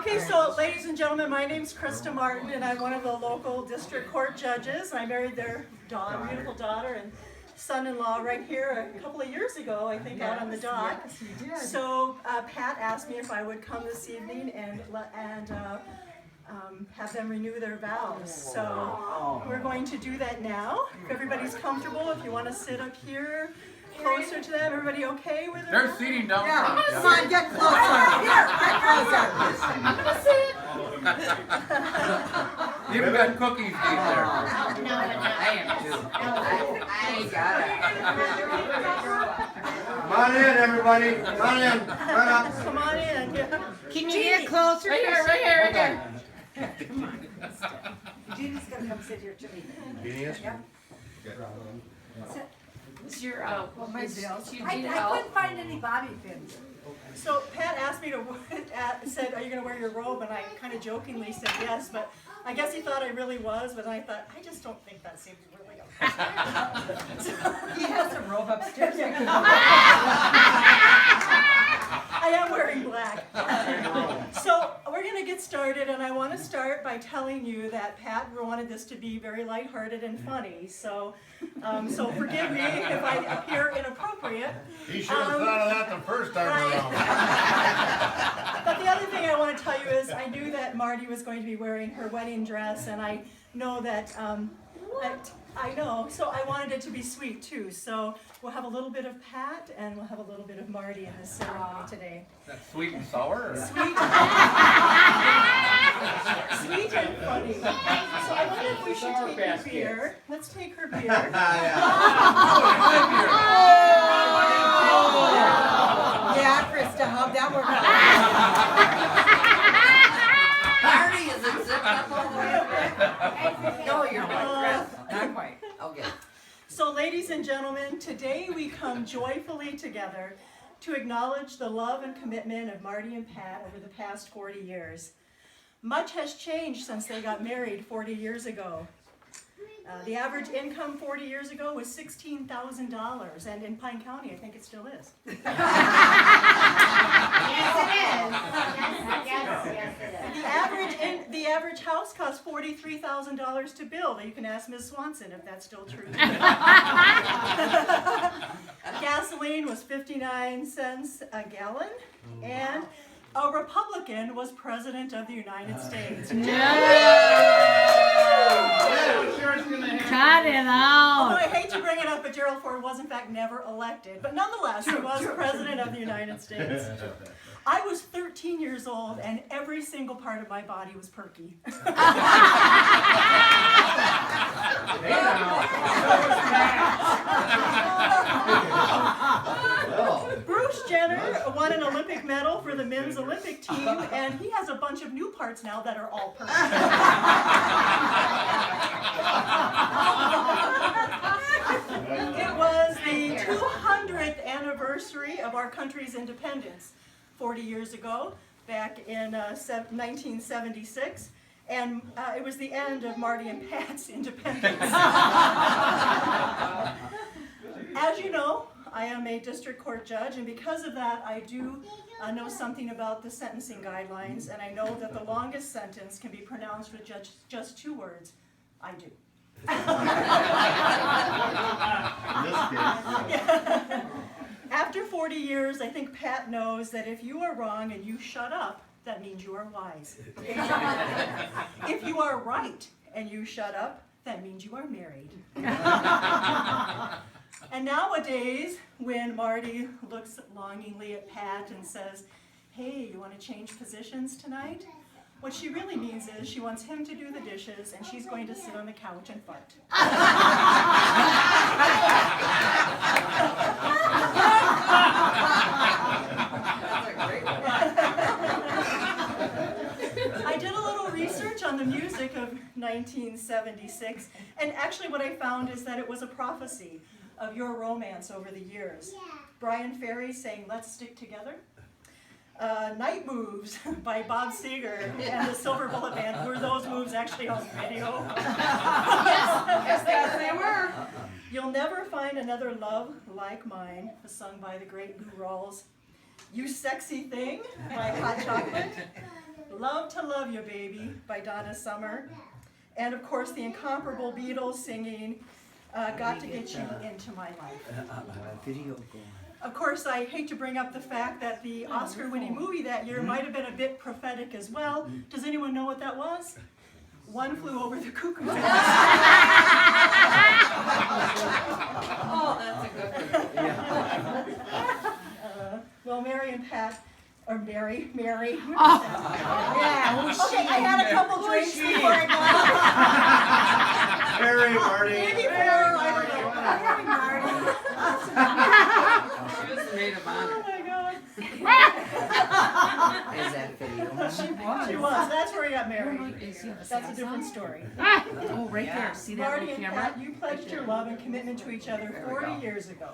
Okay, so ladies and gentlemen, my name's Krista Martin, and I'm one of the local district court judges. I married their daughter, beautiful daughter, and son-in-law right here a couple of years ago, I think, out on the dock. Yes, you did. So Pat asked me if I would come this evening and have them renew their vows. So we're going to do that now. If everybody's comfortable, if you want to sit up here closer to them, everybody okay with it? They're seating down Yeah, front. come on, get closer. Here, get closer. I'm gonna sit. You even got cookies deep there. I got it. Come on in, everybody. Come on in. Run up. Come on in. Yeah. Can you get closer? Right here. Jeannie's gonna come sit here too. Jeannie is? Yep. It's your, My bills. I couldn't find any bobby pins. So Pat asked me to, said, are you going to wear your robe? And I kind of jokingly said yes, but I guess he thought I really was, but I thought, I just don't think that seems really appropriate. He has a robe upstairs. I am wearing black. So we're going to get started, and I want to start by telling you that Pat wanted this to be very lighthearted and funny. So forgive me if I appear inappropriate. He should have thought of that the first time around. But the other thing I want to tell you is I knew that Marty was going to be wearing her wedding dress, and I know that, I know, so I wanted it to be sweet too. So we'll have a little bit of Pat, and we'll have a little bit of Marty in this ceremony today. That's sweet and sour? Or? Sweet. Sweet and funny. So I wonder if we should take her beer. Let's take her beer. Yeah, Krista, how'd that work out? Marty, is it zipped up all the way? No, you're not. Not quite. Okay. So ladies and gentlemen, today we come joyfully together to acknowledge the love and commitment of Marty and Pat over the past 40 years. Much has changed since they got married 40 years ago. The average income 40 years ago was $16,000, and in Pine County, I think it still is. The average house costs $43,000 to build. You can ask Ms. Swanson if that's still true. Gasoline was 59 cents a gallon, and a Republican was President of the United States. Cut it out. Although I hate to bring it up, but Gerald Ford was in fact never elected. But nonetheless, he was President of the United States. I was 13 years old, and every single part of my body was perky. Bruce Jenner won an Olympic medal for the men's Olympic team, and he has a bunch of new parts now that are all perky. It was the 200th anniversary of our country's independence 40 years ago, back in 1976, and it was the end of Marty and Pat's independence. As you know, I am a district court judge, and because of that, I do know something about the sentencing guidelines, and I know that the longest sentence can be pronounced with just 2 words: I do. After 40 years, I think Pat knows that if you are wrong and you shut up, that means you are wise. If you are right and you shut up, that means you are married. And nowadays, when Marty looks longingly at Pat and says, "Hey, you want to change positions tonight?" what she really means is she wants him to do the dishes, and she's going to sit on the couch and fart. I did a little research on the music of 1976, and actually what I found is that it was a prophecy of your romance over the years. Brian Ferry sang "Let's Stick Together." Night Moves by Bob Seger and the Silver Bullet Band. Were those moves actually on video? Yes, they were. You'll Never Find Another Love Like Mine was sung by the great Lou Rawls. You Sexy Thing by Hot Chocolate. Love to Love You Baby by Donna Summer. And of course the incomparable Beatles singing Got to Get You Into My Life. Video going. Of course, I hate to bring up the fact that the Oscar-winning movie that year might have been a bit prophetic as well. Does anyone know what that was? One Flew Over the Cuckoo's Nest. Oh, that's a good one. Well, Mary and Pat, or Mary. Yeah. Okay, I had a couple drinks before I got Harry, Marty. maybe four, I don't know. Hey, Marty. She was the maid of honor. Oh my God. Is that video? She was, that's where he got married. That's a different story. Oh, right there. See that Marty little and camera? Pat, you pledged your love and commitment to each other 40 years ago.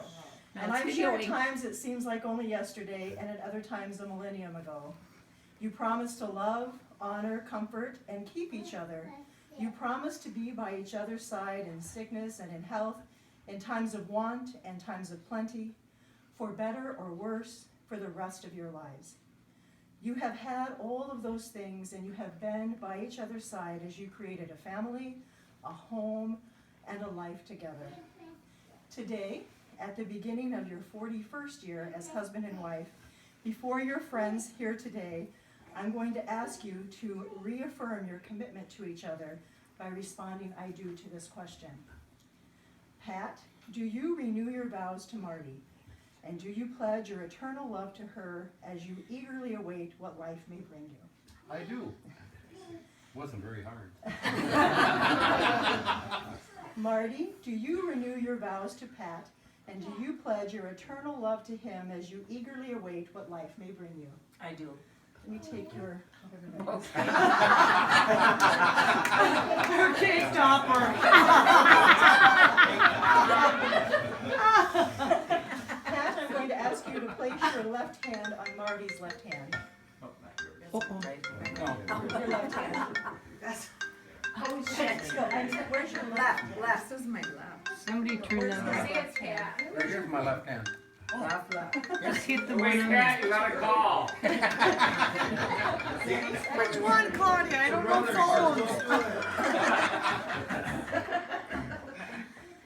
And Now I'm it's sure at videoing. times it seems like only yesterday, and at other times a millennium ago. You promised to love, honor, comfort, and keep each other. You promised to be by each other's side in sickness and in health, in times of want and times of plenty, for better or worse, for the rest of your lives. You have had all of those things, and you have been by each other's side as you created a family, a home, and a life together. Today, at the beginning of your 41st year as husband and wife, before your friends here today, I'm going to ask you to reaffirm your commitment to each other by responding "I do" to this question. Pat, do you renew your vows to Marty? And do you pledge your eternal love to her as you eagerly await what life may bring you? I do. Wasn't very hard. Marty, do you renew your vows to Pat? And do you pledge your eternal love to him as you eagerly await what life may bring you? I do. Let me take your... Okay, stopper. Pat, I'm going to ask you to place your left hand on Marty's left hand. Your left hand. Oh, shit. So, and where's your Left. This is my left. Somebody turn that Say off. it's Pat. Right here's my left hand. Left. Just hit the right on the... You gotta call. Which one, Claudia? I don't know phones.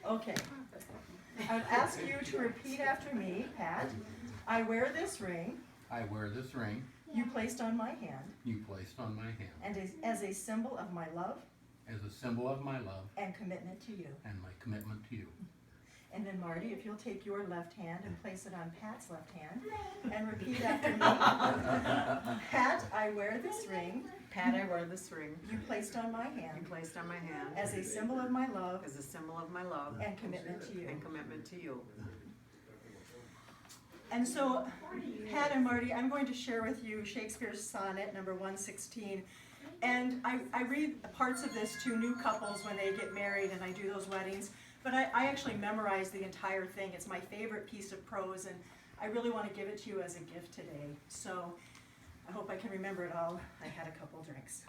Okay. I've asked you to repeat after me, Pat. I wear this ring I wear this ring you placed on my hand you placed on my hand and as a symbol of my love as a symbol of my love and commitment to you. and my commitment to you. And then Marty, if you'll take your left hand and place it on Pat's left hand and repeat after me. Pat, I wear this ring Pat, I wear this ring you placed on my you hand placed on my hand as a symbol of my love as a symbol of my love and commitment to you. and commitment to you. And so, Pat and Marty, I'm going to share with you Shakespeare's sonnet number 116. And I read parts of this to new couples when they get married and I do those weddings. But I actually memorize the entire thing. It's my favorite piece of prose, and I really want to give it to you as a gift today. So I hope I can remember it all. I had a couple drinks.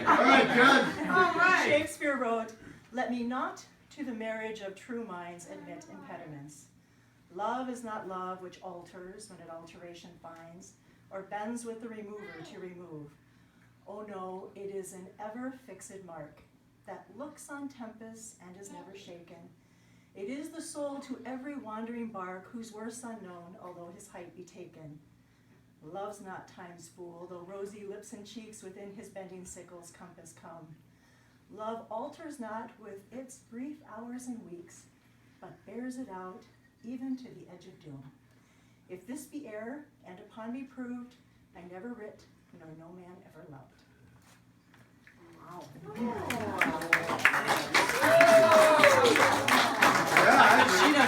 All right, Judge. Shakespeare wrote, "Let me not to the marriage of true minds admit impediments. Love is not love which alters when it alteration finds, or bends with the remover to remove. Oh no, it is an ever fixed mark, that looks on tempests and is never shaken. It is the soul to every wandering bark, whose worth's unknown, although his height be taken. Love's not time's fool, though rosy lips and cheeks within his bending sickle's compass come. Love alters not with its brief hours and weeks, but bears it out even to the edge of doom. If this be error, and upon me proved, I never writ, nor no man ever loved." Yeah,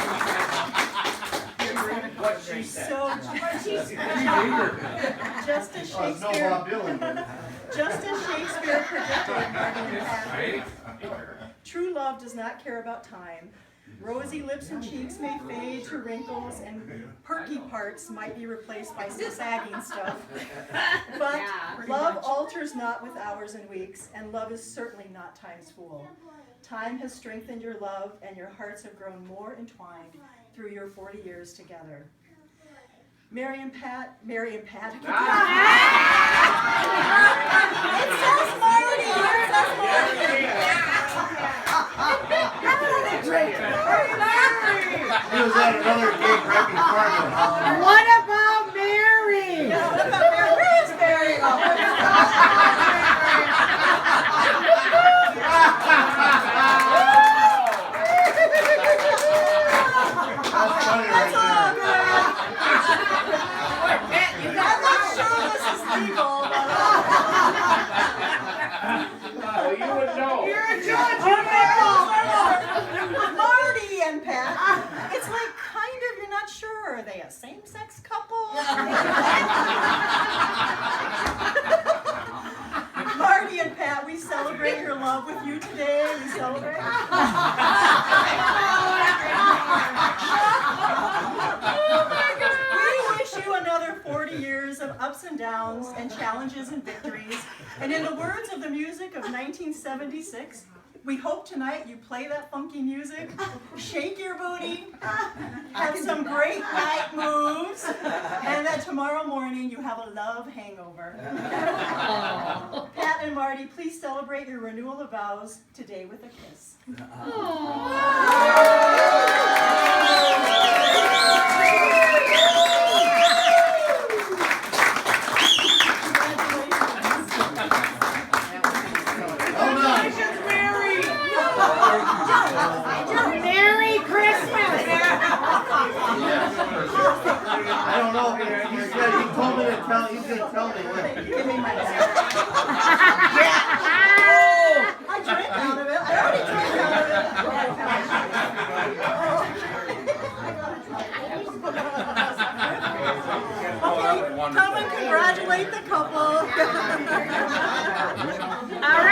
What she said. So, just as oh, it's no Shakespeare, Bob Dylan, but just as Shakespeare predicted, Marty and Pat, Right? true love does not care about time. Rosy lips and cheeks may fade to wrinkles, and perky parts might be replaced by some sagging stuff. But love alters not with hours and weeks, and love is certainly not time's fool. Time has strengthened your love, and your hearts have grown more entwined through your 40 years together. Mary and Pat. It says Marty. He was at another gig right before this. What about Mary? Where's Mary? That's funny right there. You I'm got not sure this is legal, but Oh, you would know. You're a judge. Marty and Pat. It's like kind of, you're not sure. Are they a same-sex couple? Marty and Pat, we celebrate your love with you today. We celebrate. We wish you another 40 years of ups and downs and challenges and victories. And in the words of the music of 1976, we hope tonight you play that funky music, shake your booty, have some great night moves, and that tomorrow morning you have a love hangover. Pat and Marty, please celebrate your renewal of vows today with a kiss. Merry Christmas. I don't know. He said he told me to tell. He's gonna tell me when. Give me my I drank out of it. I already drank out of it. Okay, come and congratulate the couple. All right.